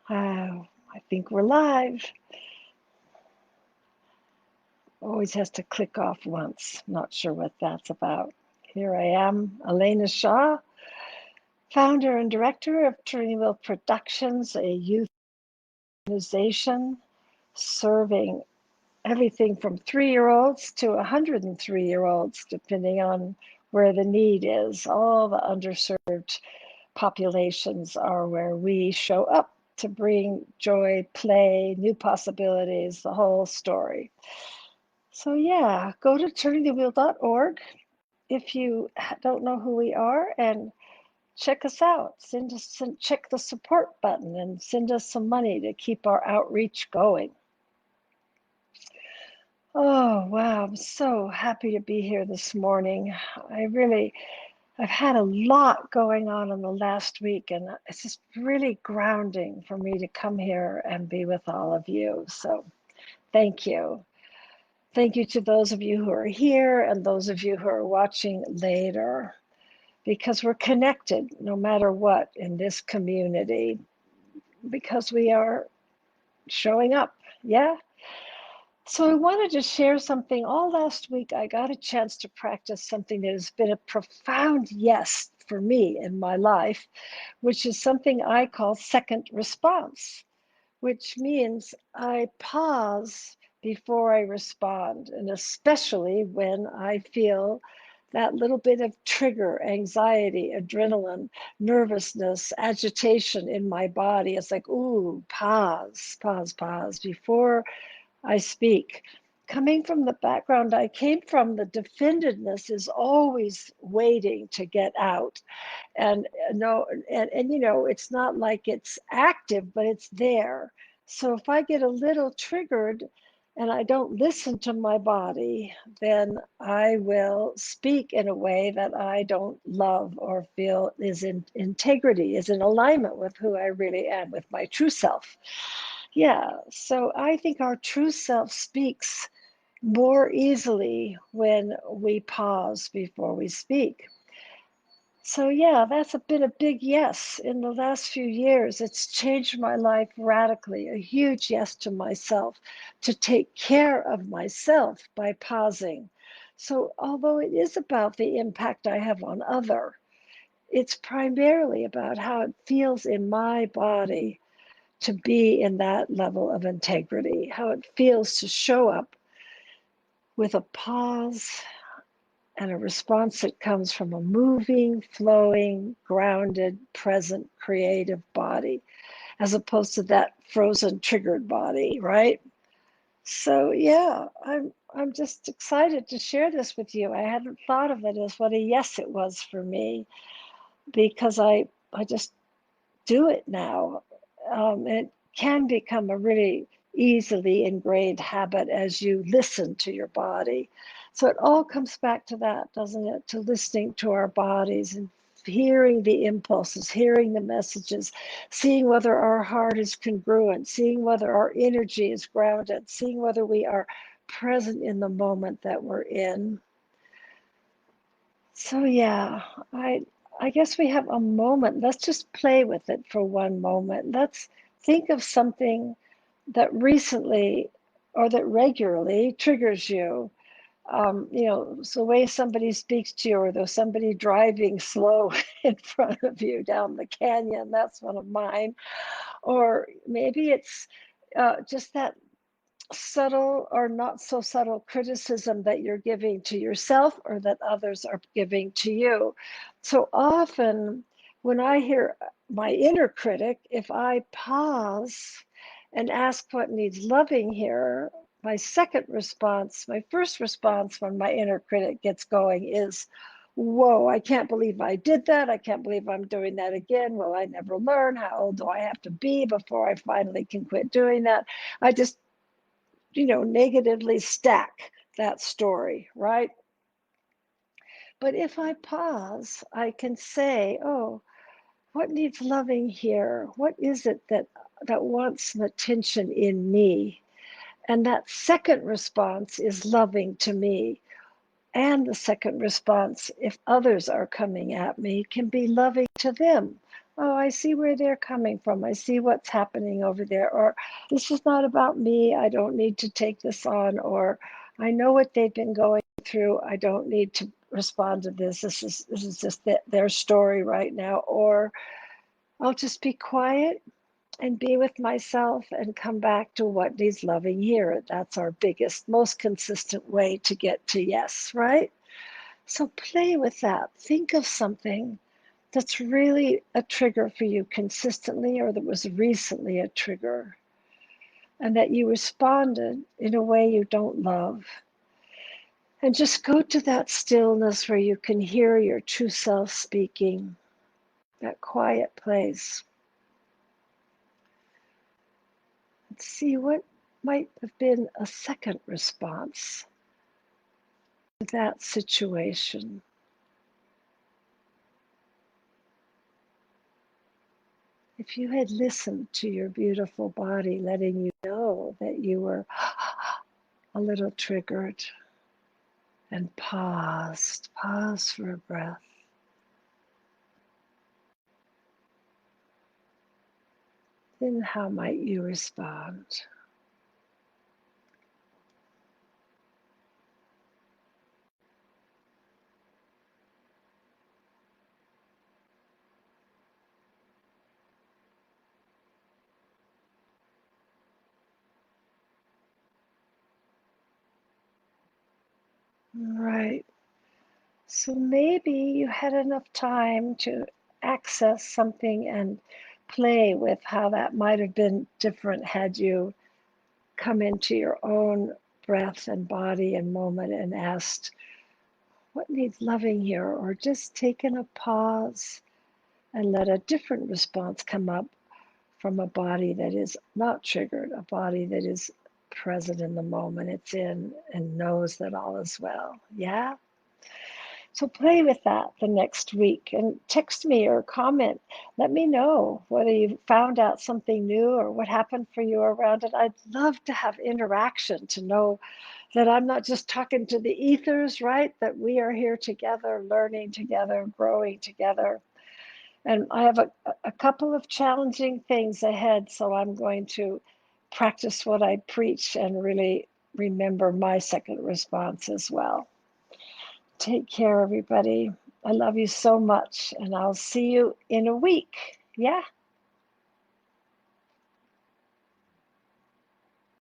Wow, I think we're live. Always has to click off once. Not sure what that's about. Here I am, Elena Shaw, founder and director of Turning Wheel Productions, a youth organization serving everything from 3-year-olds to 103-year-olds, depending on where the need is. All the underserved populations are where we show up to bring joy, play, new possibilities, the whole story. So yeah, go to turningthewheel.org if you don't know who we are and check us out. Check the support button and send us some money to keep our outreach going. Oh, wow, I'm so happy to be here this morning. I've had a lot going on in the last week, and it's just really grounding for me to come here and be with all of you. So thank you. Thank you to those of you who are here and those of you who are watching later, because we're connected no matter what in this community, because we are showing up. Yeah. So I wanted to share something. All last week, I got a chance to practice something that has been a profound yes for me in my life, which is something I call second response, which means I pause before I respond, and especially when I feel that little bit of trigger, anxiety, adrenaline, nervousness, agitation in my body. It's like, ooh, pause, pause, pause before I speak. Coming from the background I came from, the defendedness is always waiting to get out. And no, and you know, it's not like it's active, but it's there. So if I get a little triggered and I don't listen to my body, then I will speak in a way that I don't love or feel is in integrity, is in alignment with who I really am, with my true self. Yeah, so I think our true self speaks more easily when we pause before we speak. So yeah, that's been a big yes in the last few years. It's changed my life radically, a huge yes to myself, to take care of myself by pausing. So although it is about the impact I have on other, it's primarily about how it feels in my body to be in that level of integrity, how it feels to show up with a pause and a response that comes from a moving, flowing, grounded, present, creative body, as opposed to that frozen, triggered body, right? So yeah, I'm just excited to share this with you. I hadn't thought of it as what a yes it was for me, because I just do it now. It can become a really easily ingrained habit as you listen to your body. So it all comes back to that, doesn't it? To listening to our bodies and hearing the impulses, hearing the messages, seeing whether our heart is congruent, seeing whether our energy is grounded, seeing whether we are present in the moment that we're in. So yeah, I guess we have a moment. Let's just play with it for one moment. Let's think of something that recently or that regularly triggers you. You know, so the way somebody speaks to you, or there's somebody driving slow in front of you down the canyon. That's one of mine. Or maybe it's just that subtle or not so subtle criticism that you're giving to yourself or that others are giving to you. So often when I hear my inner critic, if I pause and ask what needs loving here, my second response, my first response when my inner critic gets going is, whoa, I can't believe I did that. I can't believe I'm doing that again. Will I never learn? How old do I have to be before I finally can quit doing that? I just negatively stack that story, right? But if I pause, I can say, oh, what needs loving here? What is it that wants some attention in me? And that second response is loving to me. And the second response, if others are coming at me, can be loving to them. Oh, I see where they're coming from. I see what's happening over there. Or this is not about me. I don't need to take this on. Or I know what they've been going through. I don't need to respond to this. This is just their story right now. Or I'll just be quiet and be with myself and come back to what needs loving here. That's our biggest, most consistent way to get to yes, right? So play with that. Think of something that's really a trigger for you consistently, or that was recently a trigger, and that you responded in a way you don't love. And just go to that stillness where you can hear your true self speaking, that quiet place. And see what might have been a second response to that situation. If you had listened to your beautiful body letting you know that you were a little triggered, and pause for a breath, then how might you respond? Right. So maybe you had enough time to access something and play with how that might have been different had you come into your own breath and body and moment and asked, what needs loving here? Or just taken a pause and let a different response come up from a body that is not triggered, a body that is present in the moment it's in and knows that all is well. Yeah? So play with that the next week and text me or comment. Let me know whether you found out something new or what happened for you around it. I'd love to have interaction, to know that I'm not just talking to the ethers, right? That we are here together, learning together, growing together. And I have a couple of challenging things ahead, so I'm going to practice what I preach and really remember my second response as well. Take care, everybody. I love you so much, and I'll see you in a week. Yeah?